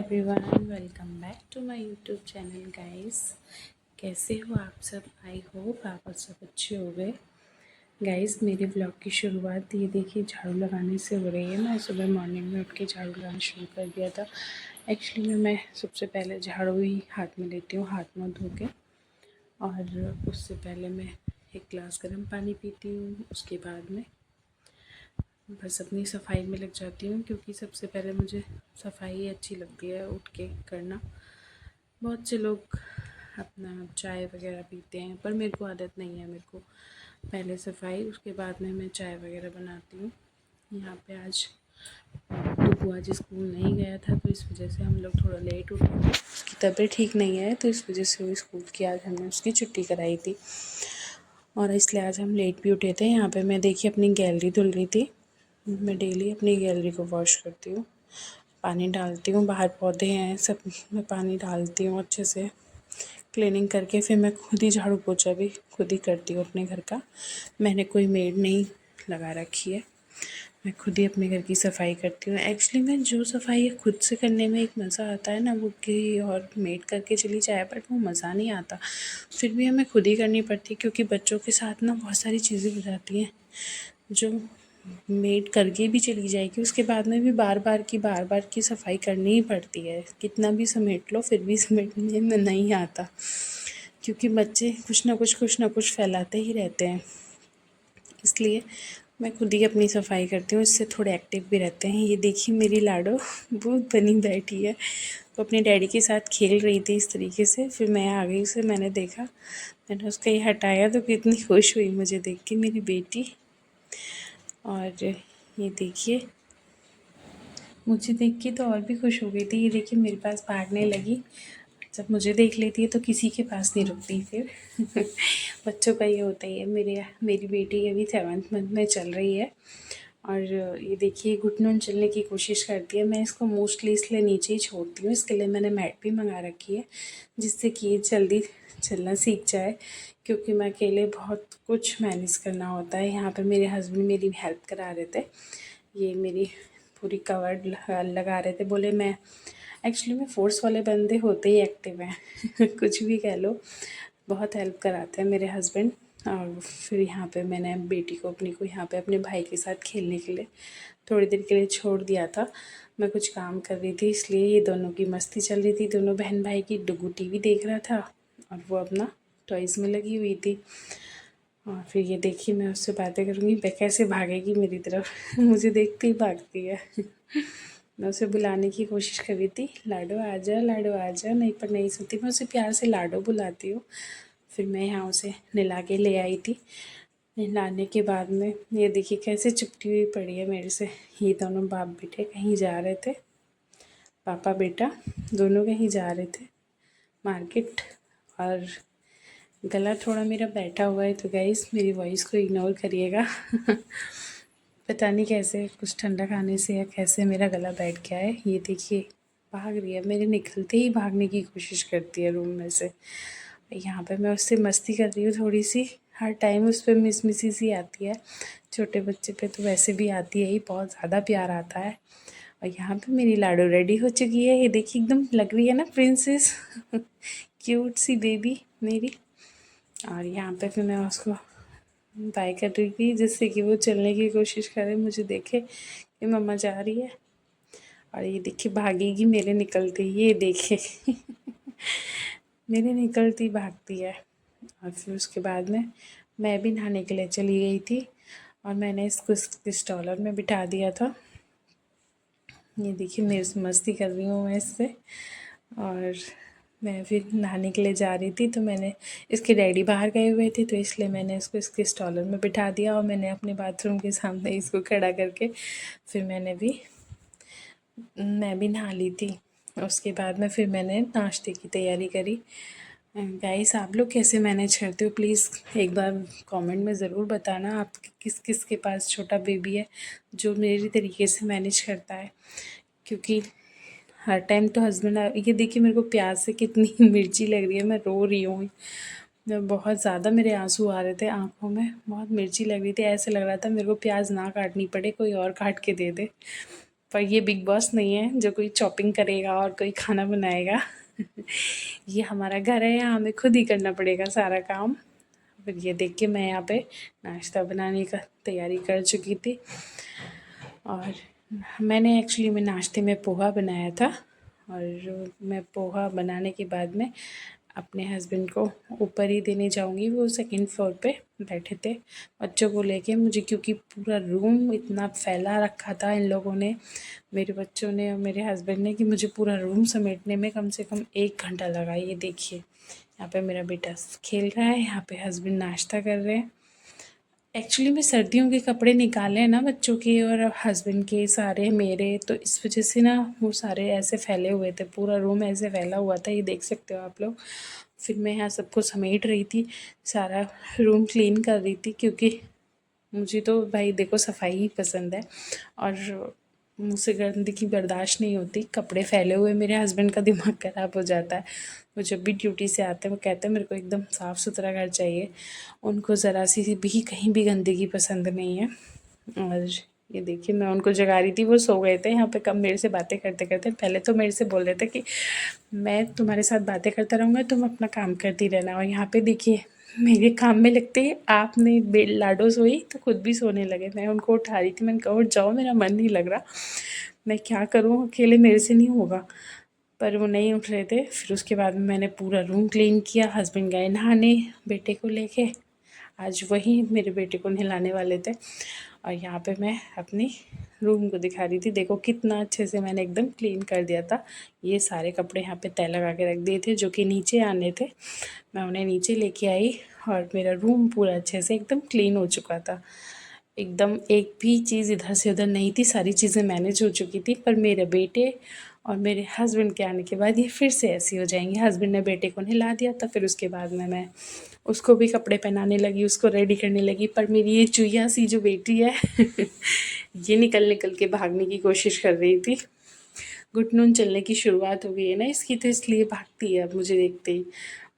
Everyone, welcome back to my YouTube channel guys. कैसे हो आप सब? आई होप आप सब अच्छे हो गए। गाइस, मेरे व्लॉग की शुरुआत ये देखिए झाड़ू लगाने से हो रही है। मैं सुबह मॉर्निंग में उठ के झाड़ू लगाना शुरू कर दिया था। एक्चुअली में मैं सबसे पहले झाड़ू ही हाथ में लेती हूँ, हाथ मुँह धो के, और उससे पहले मैं एक गिलास गर्म पानी पीती हूँ। उसके बाद में बस अपनी सफाई में लग जाती हूँ, क्योंकि सबसे पहले मुझे सफाई अच्छी लगती है उठ के करना। बहुत से लोग अपना चाय वगैरह पीते हैं, पर मेरे को आदत नहीं है। मेरे को पहले सफाई, उसके बाद में मैं चाय वगैरह बनाती हूँ। यहाँ पे आज टुकू आज स्कूल नहीं गया था, तो इस वजह से हम लोग थोड़ा लेट उठे थे। उसकी तबीयत ठीक नहीं है, तो इस वजह से वो स्कूल की आज हमने उसकी छुट्टी कराई थी, और इसलिए आज हम लेट भी उठे थे। यहाँ पे मैं देखिए अपनी गैलरी धुल रही थी। मैं डेली अपनी गैलरी को वॉश करती हूँ, पानी डालती हूँ। बाहर पौधे हैं, सब में पानी डालती हूँ अच्छे से क्लीनिंग करके। फिर मैं खुद ही झाड़ू पोछा भी खुद ही करती हूँ अपने घर का। मैंने कोई मेड नहीं लगा रखी है, मैं खुद ही अपने घर की सफाई करती हूँ। एक्चुअली मैं जो सफाई खुद से करने में एक मज़ा आता है ना, वो कि और मेड करके चली जाए, बट वो मज़ा नहीं आता। फिर भी हमें खुद ही करनी पड़ती है, क्योंकि बच्चों के साथ ना बहुत सारी चीज़ें हो जाती हैं जो मेड करके भी चली जाएगी, उसके बाद में भी बार बार की सफाई करनी ही पड़ती है। कितना भी समेट लो, फिर भी समेटने में नहीं आता, क्योंकि बच्चे कुछ ना कुछ फैलाते ही रहते हैं। इसलिए मैं खुद ही अपनी सफाई करती हूँ, इससे थोड़े एक्टिव भी रहते हैं। ये देखिए मेरी लाडो बहुत बनी बैठी है, वो अपने डैडी के साथ खेल रही थी इस तरीके से। फिर मैं आ गई, उसे मैंने देखा, मैंने उसका ये हटाया, तो कितनी खुश हुई मुझे देख के मेरी बेटी। और ये देखिए, मुझे देख के तो और भी खुश हो गई थी। ये देखिए मेरे पास भागने लगी। जब मुझे देख लेती है तो किसी के पास नहीं रुकती फिर बच्चों का ये होता ही है। मेरी बेटी अभी 7th मंथ में चल रही है, और ये देखिए घुटनों चलने की कोशिश करती है। मैं इसको मोस्टली इसलिए नीचे ही छोड़ती हूँ, इसके लिए मैंने मैट भी मंगा रखी है, जिससे कि ये जल्दी चलना सीख जाए, क्योंकि मैं अकेले बहुत कुछ मैनेज करना होता है। यहाँ पर मेरे हस्बैंड मेरी हेल्प करा रहे थे, ये मेरी पूरी कवर लगा रहे थे। बोले मैं एक्चुअली में फ़ोर्स वाले बंदे होते ही एक्टिव हैं कुछ भी कह लो, बहुत हेल्प कराते हैं मेरे हस्बैंड। और फिर यहाँ पे मैंने बेटी को अपनी को यहाँ पे अपने भाई के साथ खेलने के लिए थोड़ी देर के लिए छोड़ दिया था। मैं कुछ काम कर रही थी, इसलिए ये दोनों की मस्ती चल रही थी। दोनों बहन भाई की डुगू टीवी देख रहा था, और वो अपना टॉयज़ में लगी हुई थी। और फिर ये देखिए मैं उससे बातें करूँगी, वह कैसे भागेगी मेरी तरफ मुझे देखते ही भागती है मैं उसे बुलाने की कोशिश कर रही थी, लाडो आजा, लाडो आजा, नहीं पर नहीं सुनती। मैं उसे प्यार से लाडो बुलाती हूँ। फिर मैं यहाँ उसे नहला के ले आई थी। नहलाने के बाद में ये देखिए कैसे चिपटी हुई पड़ी है मेरे से। ये दोनों बाप बेटे कहीं जा रहे थे, पापा बेटा दोनों कहीं जा रहे थे मार्केट, और गला थोड़ा मेरा बैठा हुआ है, तो गाइस मेरी वॉइस को इग्नोर करिएगा पता नहीं कैसे कुछ ठंडा खाने से या कैसे मेरा गला बैठ गया है। ये देखिए भाग रही है, मेरे निकलते ही भागने की कोशिश करती है रूम में से। यहाँ पे मैं उससे मस्ती कर रही हूँ थोड़ी सी, हर टाइम उस पर मिसी सी आती है। छोटे बच्चे पे तो वैसे भी आती है ही, बहुत ज़्यादा प्यार आता है। और यहाँ पे मेरी लाडो रेडी हो चुकी है, ये देखिए एकदम लग रही है ना प्रिंसेस क्यूट सी बेबी मेरी। और यहाँ पे फिर मैं उसको बाय कर रही थी, जिससे कि वो चलने की कोशिश करे, मुझे देखे कि मम्मा जा रही है। और ये देखिए भागेगी मेरे निकलते, ये देखे मेरे निकलती भागती है। और फिर उसके बाद में मैं भी नहाने के लिए चली गई थी, और मैंने इसको स्टॉलर में बिठा दिया था। ये देखिए मेरे से मस्ती कर रही हूँ मैं इससे। और मैं फिर नहाने के लिए जा रही थी, तो मैंने इसके डैडी बाहर गए हुए थे, तो इसलिए मैंने इसको इसके स्टॉलर में बिठा दिया, और मैंने अपने बाथरूम के सामने इसको खड़ा करके फिर मैं भी नहा ली थी। उसके बाद में फिर मैंने नाश्ते की तैयारी करी। गाइस, आप लोग कैसे मैनेज करते हो प्लीज़ एक बार कमेंट में ज़रूर बताना। आप किस किस के पास छोटा बेबी है जो मेरी तरीके से मैनेज करता है, क्योंकि हर टाइम तो हस्बैंड। ये देखिए मेरे को प्याज से कितनी मिर्ची लग रही है, मैं रो रही हूँ। मैं बहुत ज़्यादा मेरे आंसू आ रहे थे आँखों में, बहुत मिर्ची लग रही थी। ऐसे लग रहा था मेरे को प्याज ना काटनी पड़े, कोई और काट के दे दे। पर ये बिग बॉस नहीं है जो कोई चॉपिंग करेगा और कोई खाना बनाएगा। ये हमारा घर है, यहाँ हमें खुद ही करना पड़ेगा सारा काम। फिर ये देख के मैं यहाँ पे नाश्ता बनाने का तैयारी कर चुकी थी। और मैंने एक्चुअली में नाश्ते में पोहा बनाया था, और मैं पोहा बनाने के बाद में अपने हस्बैंड को ऊपर ही देने जाऊंगी। वो सेकंड फ्लोर पे बैठे थे बच्चों को लेके। मुझे क्योंकि पूरा रूम इतना फैला रखा था इन लोगों ने, मेरे बच्चों ने और मेरे हस्बैंड ने, कि मुझे पूरा रूम समेटने में कम से कम 1 घंटा लगा। ये देखिए, यहाँ पे मेरा बेटा खेल रहा है, यहाँ पे हस्बैंड नाश्ता कर रहे हैं। एक्चुअली में सर्दियों के कपड़े निकाले हैं ना बच्चों के और हस्बैंड के सारे, मेरे, तो इस वजह से ना वो सारे ऐसे फैले हुए थे, पूरा रूम ऐसे फैला हुआ था, ये देख सकते हो आप लोग। फिर मैं यहाँ सबको समेट रही थी, सारा रूम क्लीन कर रही थी, क्योंकि मुझे तो भाई देखो सफाई ही पसंद है और मुझसे गंदगी बर्दाश्त नहीं होती। कपड़े फैले हुए मेरे हस्बैंड का दिमाग ख़राब हो जाता है। वो जब भी ड्यूटी से आते हैं वो कहते हैं मेरे को एकदम साफ़ सुथरा घर चाहिए। उनको ज़रा सी भी कहीं भी गंदगी पसंद नहीं है। और ये देखिए, मैं उनको जगा रही थी, वो सो गए थे यहाँ पे कब मेरे से बातें करते करते। पहले तो मेरे से बोल रहे थे कि मैं तुम्हारे साथ बातें करता रहूँगा, तुम अपना काम करती रहना। और यहाँ पे देखिए, मेरे काम में लगते ही आपने लाडो सोई तो खुद भी सोने लगे। मैं उनको उठा रही थी, मैंने कहा उठ जाओ, मेरा मन नहीं लग रहा, मैं क्या करूँ, अकेले मेरे से नहीं होगा। पर वो नहीं उठ रहे थे। फिर उसके बाद में मैंने पूरा रूम क्लीन किया। हस्बैंड गए नहाने बेटे को लेके, आज वही मेरे बेटे को नहलाने वाले थे। और यहाँ पे मैं अपनी रूम को दिखा रही थी, देखो कितना अच्छे से मैंने एकदम क्लीन कर दिया था। ये सारे कपड़े यहाँ पे तय लगा के रख दिए थे जो कि नीचे आने थे, मैं उन्हें नीचे लेके आई और मेरा रूम पूरा अच्छे से एकदम क्लीन हो चुका था। एकदम एक भी चीज़ इधर से उधर नहीं थी, सारी चीज़ें मैनेज हो चुकी थी। पर मेरे बेटे और मेरे हस्बैंड के आने के बाद ये फिर से ऐसी हो जाएंगी। हस्बैंड ने बेटे को नहला दिया था, फिर उसके बाद में मैं उसको भी कपड़े पहनाने लगी, उसको रेडी करने लगी। पर मेरी ये चुईया सी जो बेटी है ये निकल निकल के भागने की कोशिश कर रही थी। घुटनों चलने की शुरुआत हो गई है ना इसकी, तो इसलिए भागती है अब मुझे देखते ही।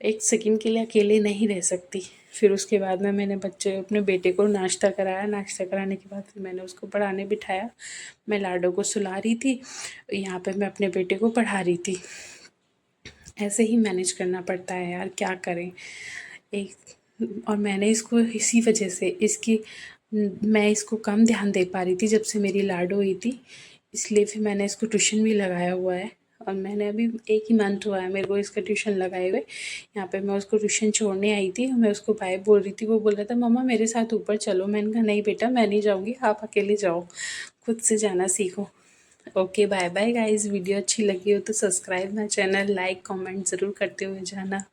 एक सेकंड के लिए अकेले नहीं रह सकती। फिर उसके बाद में मैंने अपने बेटे को नाश्ता कराया। नाश्ता कराने के बाद फिर मैंने उसको पढ़ाने बिठाया। मैं लाडो को सुला रही थी, यहाँ पे मैं अपने बेटे को पढ़ा रही थी। ऐसे ही मैनेज करना पड़ता है यार, क्या करें। और मैंने इसको इसी वजह से मैं इसको कम ध्यान दे पा रही थी जब से मेरी लाडो हुई थी, इसलिए फिर मैंने इसको ट्यूशन भी लगाया हुआ है। और मैंने अभी 1 ही मंथ हुआ है मेरे को इसका ट्यूशन लगाए हुए। यहाँ पे मैं उसको ट्यूशन छोड़ने आई थी, मैं उसको बाय बोल रही थी, वो बोल रहा था मम्मा मेरे साथ ऊपर चलो। मैंने कहा नहीं बेटा, मैं नहीं जाऊँगी, आप अकेले जाओ, खुद से जाना सीखो। Okay bye bye guys. Video अच्छी लगी हो तो subscribe my channel, like comment ज़रूर करते हुए जाना।